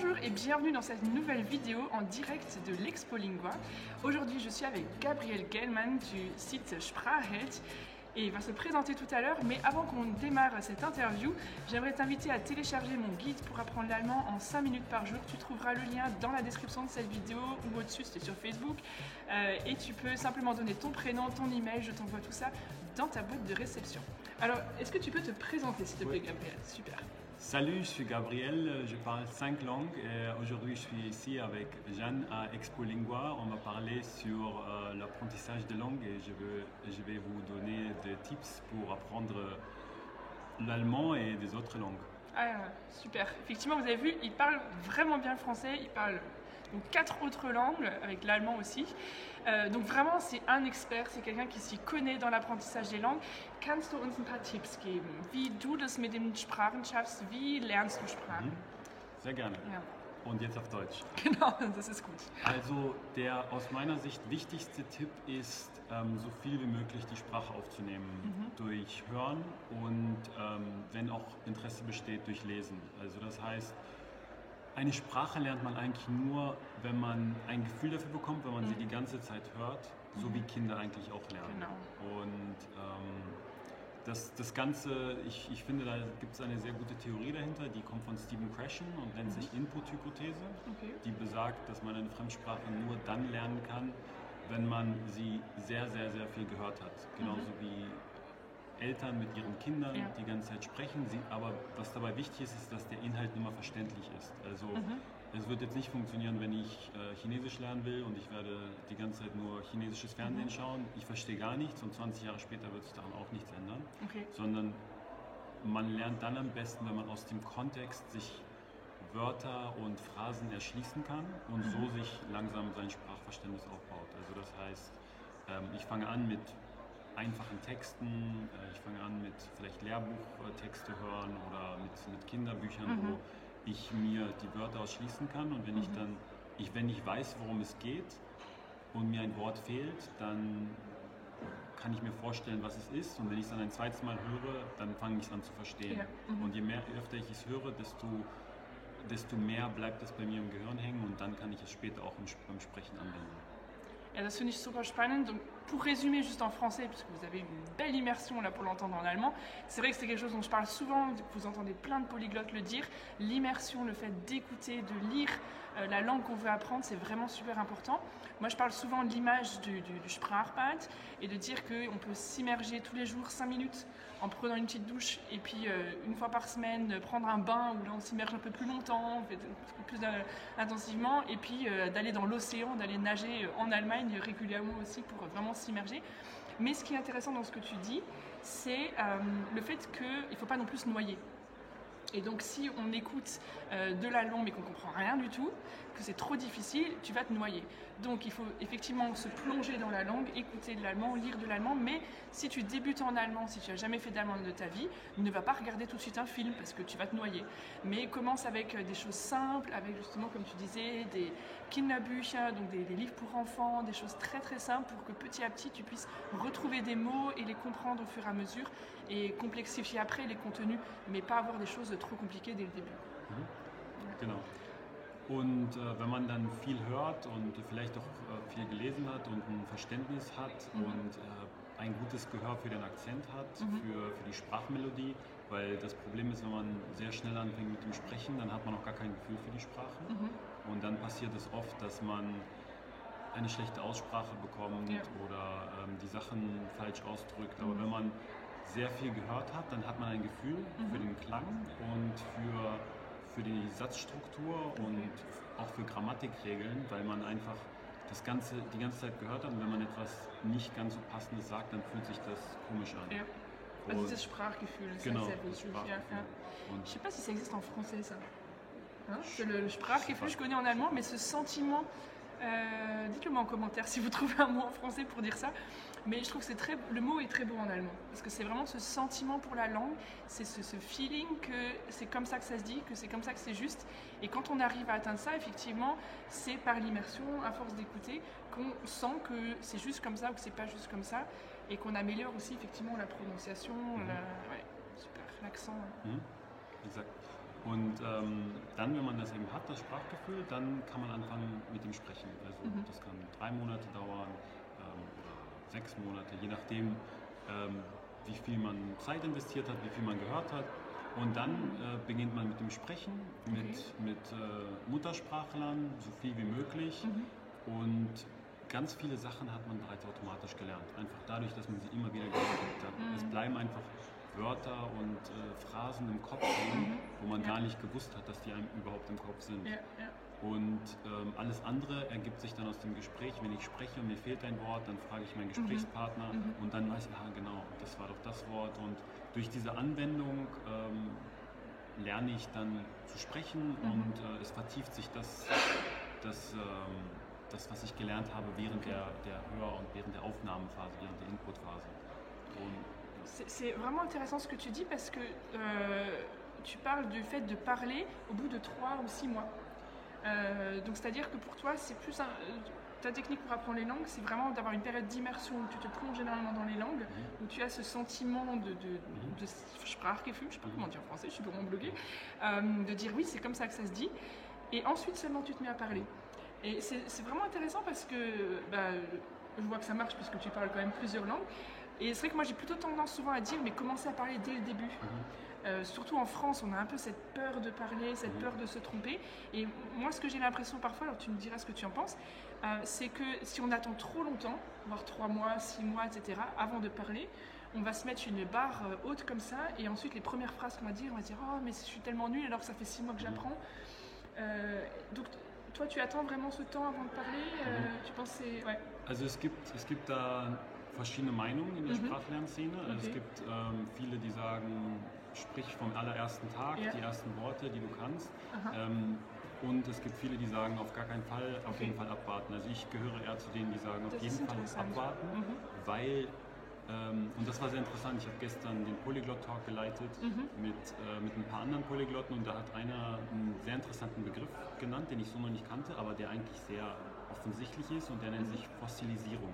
Bonjour et bienvenue dans cette nouvelle vidéo en direct de l'Expo Lingua. Aujourd'hui je suis avec Gabriel Gellmann du site Sprachheld et il va se présenter tout à l'heure, mais avant qu'on démarre cette interview, j'aimerais t'inviter à télécharger mon guide pour apprendre l'allemand en 5 minutes par jour. Tu trouveras le lien dans la description de cette vidéo ou au-dessus, c'est sur Facebook. Et tu peux simplement donner ton prénom, ton email, je t'envoie tout ça dans ta boîte de réception. Alors, est-ce que tu peux te présenter s'il te plaît, Gabriel? Super. Salut, je suis Gabriel, je parle 5 langues et aujourd'hui je suis ici avec Jeanne à Expo Lingua. On va parler sur l'apprentissage des langues et je vais vous donner des tips pour apprendre l'allemand et des autres langues. Ah, super. Effectivement, vous avez vu, il parle vraiment bien le français, il parle donc 4 autres langues, avec l'allemand aussi. Donc vraiment, c'est un expert, c'est quelqu'un qui s'y connaît dans l'apprentissage des langues. Kannst du uns ein paar Tipps geben, wie du das mit den Sprachen schaffst? Wie lernst du Sprachen? Sehr gerne. Ja. Und jetzt auf Deutsch. Genau, das ist gut. Also der aus meiner Sicht wichtigste Tipp ist, so viel wie möglich die Sprache aufzunehmen durch Hören und wenn auch Interesse besteht, durch Lesen. Also das heißt, eine Sprache lernt man eigentlich nur, wenn man ein Gefühl dafür bekommt, wenn man sie die ganze Zeit hört, so wie Kinder eigentlich auch lernen. Genau. Und das Ganze, ich finde, da gibt es eine sehr gute Theorie dahinter, die kommt von Stephen Krashen und nennt sich Input-Hypothese. Okay. Die besagt, dass man eine Fremdsprache nur dann lernen kann, wenn man sie sehr, sehr, sehr viel gehört hat. Genauso wie Eltern mit ihren Kindern die ganze Zeit sprechen, aber was dabei wichtig ist, ist, dass der Inhalt immer verständlich ist. Also es wird jetzt nicht funktionieren, wenn ich Chinesisch lernen will und ich werde die ganze Zeit nur chinesisches Fernsehen schauen. Ich verstehe gar nichts und 20 Jahre später wird sich daran auch nichts ändern. Okay. Sondern man lernt dann am besten, wenn man aus dem Kontext sich Wörter und Phrasen erschließen kann und so sich langsam sein Sprachverständnis aufbaut. Also das heißt, ich fange an mit einfachen Texten, ich fange an mit vielleicht Lehrbuchtexte hören oder mit Kinderbüchern, wo ich mir die Wörter ausschließen kann und wenn ich weiß, worum es geht und mir ein Wort fehlt, dann kann ich mir vorstellen, was es ist und wenn ich es dann ein zweites Mal höre, dann fange ich es an zu verstehen. Ja. Und je öfter ich es höre, desto mehr bleibt es bei mir im Gehirn hängen und dann kann ich es später auch beim Sprechen anwenden. Et das finde ich super spannend. Donc, pour résumer juste en français, puisque vous avez une belle immersion là pour l'entendre en allemand, c'est vrai que c'est quelque chose dont je parle souvent, vous entendez plein de polyglottes le dire. L'immersion, le fait d'écouter, de lire la langue qu'on veut apprendre, c'est vraiment super important. Moi, je parle souvent de l'image du Sprachbad et de dire qu'on peut s'immerger tous les jours 5 minutes en prenant une petite douche et puis une fois par semaine prendre un bain où là on s'immerge un peu plus longtemps, on fait plus intensivement et puis d'aller dans l'océan, d'aller nager en Allemagne régulièrement aussi pour vraiment s'immerger. Mais ce qui est intéressant dans ce que tu dis, c'est le fait qu'il ne faut pas non plus se noyer. Et donc si on écoute de l'allemand mais qu'on ne comprend rien du tout, que c'est trop difficile, tu vas te noyer. Donc il faut effectivement se plonger dans la langue, écouter de l'allemand, lire de l'allemand, mais si tu débutes en allemand, si tu n'as jamais fait d'allemand de ta vie, ne va pas regarder tout de suite un film parce que tu vas te noyer. Mais commence avec des choses simples, avec justement comme tu disais, des Kinderbücher, donc des livres pour enfants, des choses très très simples pour que petit à petit tu puisses retrouver des mots et les comprendre au fur et à mesure et complexifier après les contenus, mais pas avoir des choses trop compliquées dès le début. Genau. Und wenn man dann viel hört und vielleicht auch viel gelesen hat und ein Verständnis hat und ein gutes Gehör für den Akzent hat, für die Sprachmelodie, weil das Problem ist, wenn man sehr schnell anfängt mit dem Sprechen, dann hat man auch gar kein Gefühl für die Sprache und dann passiert es oft, dass man eine schlechte Aussprache bekommt oder die Sachen falsch ausdrückt, aber wenn man sehr viel gehört hat, dann hat man ein Gefühl für den Klang und für die Satzstruktur und auch für Grammatikregeln, weil man einfach die ganze Zeit gehört hat und wenn man etwas nicht ganz so Passendes sagt, dann fühlt sich das komisch an. Ja. Also dieses Sprachgefühl, c'est genau, sehr wichtig. Ja. Je ne sais pas si ça existe en français ça. Hein? C'est le Sprachgefühl, je connais en allemand, mais ce sentiment, dites-le moi en commentaire si vous trouvez un mot en français pour dire ça. Mais je trouve que le mot est très beau en allemand, parce que c'est vraiment ce sentiment pour la langue, c'est ce feeling que c'est comme ça que ça se dit, que c'est comme ça que c'est juste. Et quand on arrive à atteindre ça, effectivement, c'est par l'immersion, à force d'écouter, qu'on sent que c'est juste comme ça ou que c'est pas juste comme ça, et qu'on améliore aussi effectivement la prononciation, super, l'accent. Exact. Und dann, wenn man das eben hat, das Sprachgefühl, dann kann man anfangen mit dem Sprechen. Also das kann 3 Monate dauern oder 6 Monate, je nachdem, wie viel man Zeit investiert hat, wie viel man gehört hat. Und dann beginnt man mit dem Sprechen, mit Muttersprachlern, so viel wie möglich. Und ganz viele Sachen hat man bereits automatisch gelernt. Einfach dadurch, dass man sie immer wieder geübt hat. Es bleiben einfach Wörter und Phrasen im Kopf drin, wo man gar nicht gewusst hat, dass die einem überhaupt im Kopf sind. Und alles andere ergibt sich dann aus dem Gespräch. Wenn ich spreche und mir fehlt ein Wort, dann frage ich meinen Gesprächspartner und dann weiß ich, genau, das war doch das Wort. Und durch diese Anwendung lerne ich dann zu sprechen und es vertieft sich das, was ich gelernt habe während der Hör- und während der Aufnahmephase, während der Inputphase. C'est vraiment intéressant ce que tu dis parce que tu parles du fait de parler au bout de 3 ou 6 mois. Donc c'est-à-dire que pour toi, c'est plus ta technique pour apprendre les langues, c'est vraiment d'avoir une période d'immersion où tu te plonges énormément dans les langues, où tu as ce sentiment de Sprachgefühl, je ne sais pas comment dire en français, je suis vraiment bloguée, de dire oui, c'est comme ça que ça se dit, et ensuite seulement tu te mets à parler. Et c'est vraiment intéressant parce que je vois que ça marche puisque tu parles quand même plusieurs langues. Et c'est vrai que moi j'ai plutôt tendance souvent à dire mais commencez à parler dès le début. Surtout en France, on a un peu cette peur de parler, cette peur de se tromper. Et moi ce que j'ai l'impression parfois, alors tu me diras ce que tu en penses, c'est que si on attend trop longtemps, voire 3 mois, 6 mois, etc., avant de parler, on va se mettre une barre haute comme ça et ensuite les premières phrases qu'on va dire, on va dire oh mais je suis tellement nulle alors que ça fait 6 mois que j'apprends. Donc toi, tu attends vraiment ce temps avant de parler? Tu penses c'est... Ouais. Also es gibt da verschiedene Meinungen in der Sprachlernszene. Also es gibt viele, die sagen, sprich vom allerersten Tag, die ersten Worte, die du kannst. Und es gibt viele, die sagen, auf gar keinen Fall, auf jeden Fall abwarten. Also ich gehöre eher zu denen, die sagen, auf jeden Fall abwarten, weil... und das war sehr interessant. Ich habe gestern den Polyglot-Talk geleitet mit ein paar anderen Polyglotten und da hat einer einen sehr interessanten Begriff genannt, den ich so noch nicht kannte, aber der eigentlich sehr offensichtlich ist und der nennt sich Fossilisierung.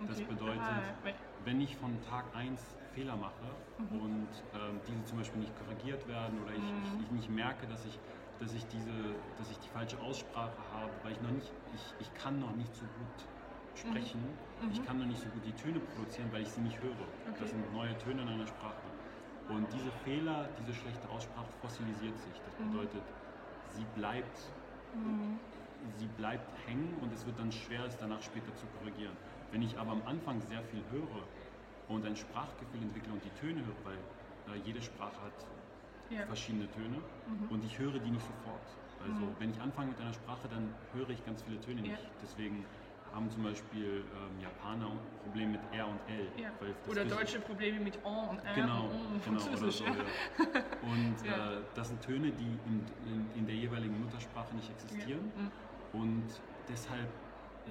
Das bedeutet, wenn ich von Tag 1 Fehler mache und diese zum Beispiel nicht korrigiert werden oder ich nicht merke, dass ich die falsche Aussprache habe, weil ich kann noch nicht so gut sprechen. Ich kann noch nicht so gut die Töne produzieren, weil ich sie nicht höre. Das sind neue Töne in einer Sprache. Und diese Fehler, diese schlechte Aussprache fossilisiert sich. Das bedeutet, sie bleibt hängen und es wird dann schwer, es danach später zu korrigieren. Wenn ich aber am Anfang sehr viel höre und ein Sprachgefühl entwickle und die Töne höre, weil jede Sprache hat verschiedene Töne und ich höre die nicht sofort. Also wenn ich anfange mit einer Sprache, dann höre ich ganz viele Töne nicht. Deswegen haben zum Beispiel Japaner Probleme mit R und L. Ja. Oder deutsche Probleme mit O und R genau, und Französisch. Genau, oder so, Und das sind Töne, die in der jeweiligen Muttersprache nicht existieren. Und deshalb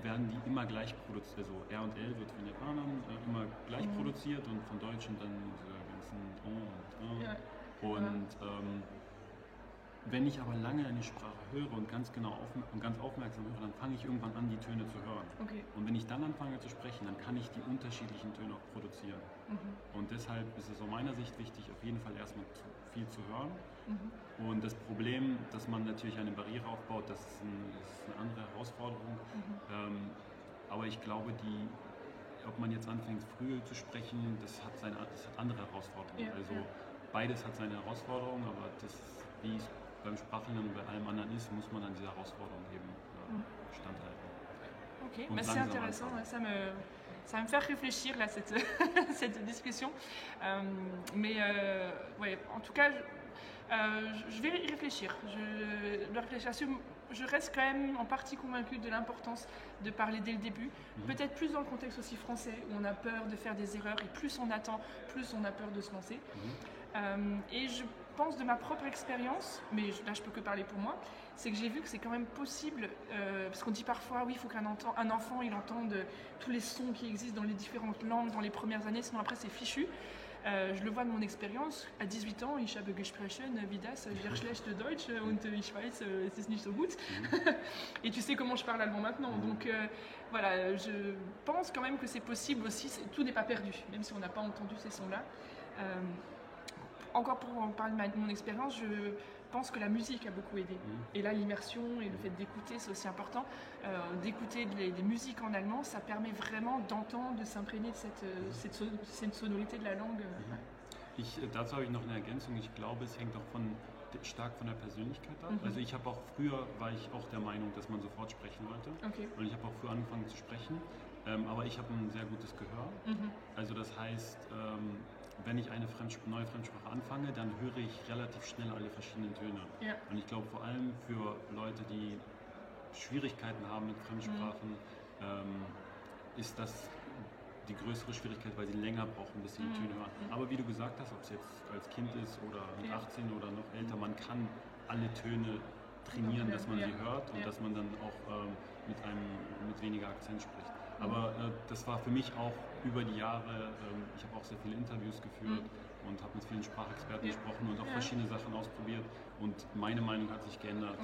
werden die immer gleich produziert. Also R und L wird von Japanern immer gleich produziert und von Deutschen dann diese ganzen O und A. Und wenn ich aber lange eine Sprache höre und ganz aufmerksam höre, dann fange ich irgendwann an, die Töne zu hören. Und wenn ich dann anfange zu sprechen, dann kann ich die unterschiedlichen Töne auch produzieren. Und deshalb ist es aus meiner Sicht wichtig, auf jeden Fall erstmal viel zu hören. Und das Problem, dass man natürlich eine Barriere aufbaut, das ist eine andere Herausforderung. Aber ich glaube, ob man jetzt anfängt, früh zu sprechen, das hat andere Herausforderungen. Also beides hat seine Herausforderungen, aber wie es beim Sprachlernen und bei allem anderen ist, muss man an dieser Herausforderung eben standhalten. Ok, bah c'est intéressant, ça me fait réfléchir là, cette discussion. Ouais, en tout cas, je vais y réfléchir. Je reste quand même en partie convaincue de l'importance de parler dès le début. Peut-être plus dans le contexte aussi français, où on a peur de faire des erreurs et plus on attend, plus on a peur de se lancer. Et je pense de ma propre expérience, mais là je peux que parler pour moi, c'est que j'ai vu que c'est quand même possible, parce qu'on dit parfois oui, il faut qu'un enfant il entende tous les sons qui existent dans les différentes langues dans les premières années, sinon après c'est fichu. Je le vois de mon expérience, à 18 ans, ich habe gesprochen, wie das, sehr schlecht Deutsch und ich weiß, es ist nicht so gut. Et tu sais comment je parle allemand maintenant, donc voilà, je pense quand même que c'est possible aussi, tout n'est pas perdu, même si on n'a pas entendu ces sons-là. Encore pour parler de mon expérience, je pense que la musique a beaucoup aidé. Et là, l'immersion et le fait d'écouter, c'est aussi important. D'écouter des musiques en allemand, ça permet vraiment d'entendre, de s'imprégner de cette sonorité de la langue. Dazu habe ich noch eine Ergänzung. Ich glaube, es hängt auch stark von der Persönlichkeit ab. Also früher war ich auch der Meinung, dass man sofort sprechen sollte. Okay. Und ich habe auch früher angefangen zu sprechen. Aber ich habe ein sehr gutes Gehör. Also das heißt, wenn ich eine neue Fremdsprache anfange, dann höre ich relativ schnell alle verschiedenen Töne. Ja. Und ich glaube vor allem für Leute, die Schwierigkeiten haben mit Fremdsprachen, ist das die größere Schwierigkeit, weil sie länger brauchen, bis sie die Töne hören. Aber wie du gesagt hast, ob es jetzt als Kind ist oder mit 18 oder noch älter, man kann alle Töne trainieren, dass man sie hört und dass man dann auch mit weniger Akzent spricht. Aber das war für mich auch über die Jahre, ich habe auch sehr viele Interviews geführt und habe mit vielen Sprachexperten gesprochen und auch verschiedene Sachen ausprobiert. Und meine Meinung hat sich geändert,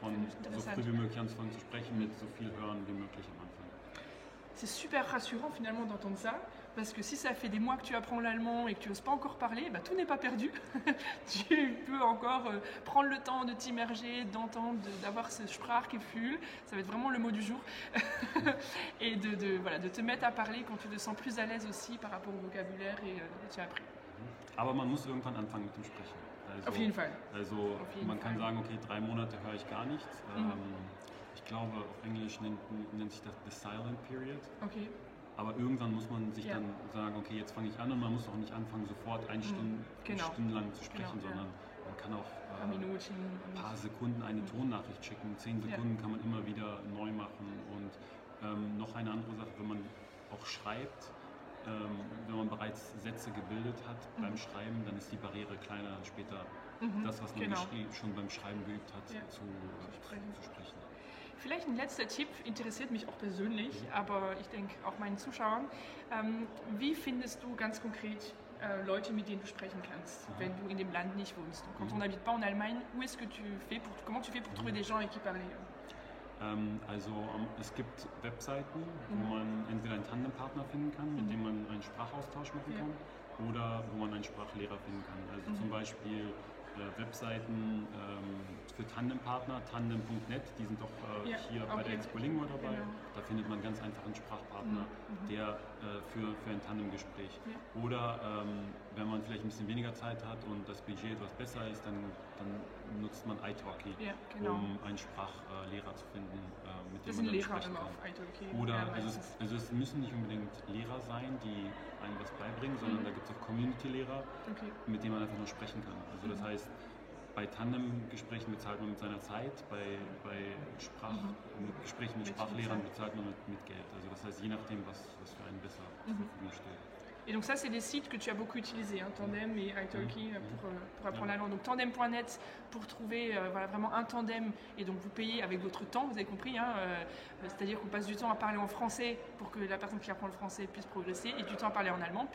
von so früh wie möglich anzufangen zu sprechen, mit so viel Hören wie möglich am Anfang. C'est super rassurant finalement d'entendre ça, parce que si ça fait des mois que tu apprends l'allemand et que tu n'oses pas encore parler, tout n'est pas perdu. Tu peux encore prendre le temps de t'immerger, d'entendre, d'avoir ce Sprachgefühl, ça va être vraiment le mot du jour, et de te mettre à parler quand tu te sens plus à l'aise aussi par rapport au vocabulaire que tu as appris. Aber man muss irgendwann anfangen mit dem Sprechen. Auf jeden Fall. Also man kann sagen, okay, 3 Monate höre ich gar nichts. Ich glaube, auf Englisch nennt sich das the silent period. Okay. Aber irgendwann muss man sich dann sagen, okay, jetzt fange ich an und man muss auch nicht anfangen, sofort eine Stunde lang zu sprechen, sondern man kann auch ein paar Sekunden eine Tonnachricht schicken. 10 Sekunden kann man immer wieder neu machen. Und noch eine andere Sache, wenn man auch schreibt, wenn man bereits Sätze gebildet hat beim Schreiben, dann ist die Barriere kleiner, dann später das, was man schon beim Schreiben geübt hat, zu sprechen. Vielleicht ein letzter Tipp, interessiert mich auch persönlich, aber ich denke auch meinen Zuschauern. Wie findest du ganz konkret Leute, mit denen du sprechen kannst, wenn du in dem Land nicht wohnst? Quand on n'habite pas en Allemagne, comment tu fais pour trouver des gens avec qui parler? Also es gibt Webseiten, wo man entweder einen Tandempartner finden kann, mit dem man einen Sprachaustausch machen kann, oder wo man einen Sprachlehrer finden kann. Also zum Beispiel Webseiten für Tandempartner, tandem.net, die sind auch hier bei der Expolingua dabei. Genau. Da findet man ganz einfach einen Sprachpartner, der für ein Tandemgespräch. Oder wenn man vielleicht ein bisschen weniger Zeit hat und das Budget etwas besser ist, dann nutzt man italki, um einen Sprachlehrer zu finden, mit dem man dann sprechen kann. Oder es müssen nicht unbedingt Lehrer sein, die einem was beibringen, sondern da gibt es auch Community-Lehrer, mit denen man einfach nur sprechen kann. Also das heißt, bei Tandemgesprächen bezahlt man mit seiner Zeit, bei Gesprächen mit Sprachlehrern bezahlt man mit Geld. Also das heißt, je nachdem, was für einen besser zur Verfügung steht. Et donc ça, c'est des sites que tu as beaucoup utilisés, Tandem et italki pour apprendre la langue. Donc tandem.net pour trouver vraiment un tandem et donc vous payez avec votre temps, vous avez compris, c'est-à-dire qu'on passe du temps à parler en français pour que la personne qui apprend le français puisse progresser et du temps à parler en allemand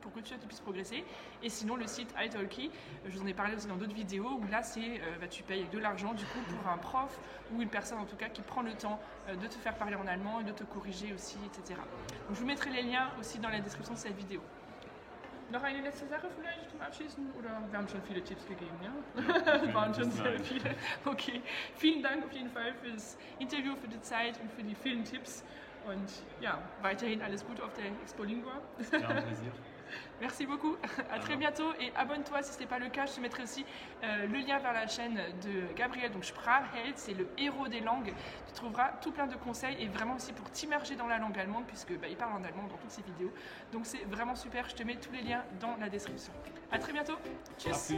pour que tu puisses progresser. Et sinon le site italki, je vous en ai parlé aussi dans d'autres vidéos où là c'est tu payes avec de l'argent du coup pour un prof ou une personne en tout cas qui prend le temps de te faire parler en allemand et de te corriger aussi, etc. Donc je vous mettrai les liens aussi dans la description de cette vidéo. Noch eine letzte Sache vielleicht zum Abschließen? Oder wir haben schon viele Tipps gegeben, ja? Waren schon sehr viele. Okay, vielen Dank auf jeden Fall für das Interview, für die Zeit und für die vielen Tipps. Und ja, weiterhin alles Gute auf der Expolingua. Ja, un plaisir. Merci beaucoup, à très bientôt et abonne-toi si ce n'est pas le cas. Je te mettrai aussi le lien vers la chaîne de Gabriel, donc Sprachheld, c'est le héros des langues. Tu trouveras tout plein de conseils et vraiment aussi pour t'immerger dans la langue allemande puisque il parle en allemand dans toutes ses vidéos. Donc c'est vraiment super, je te mets tous les liens dans la description. À très bientôt, tchuss.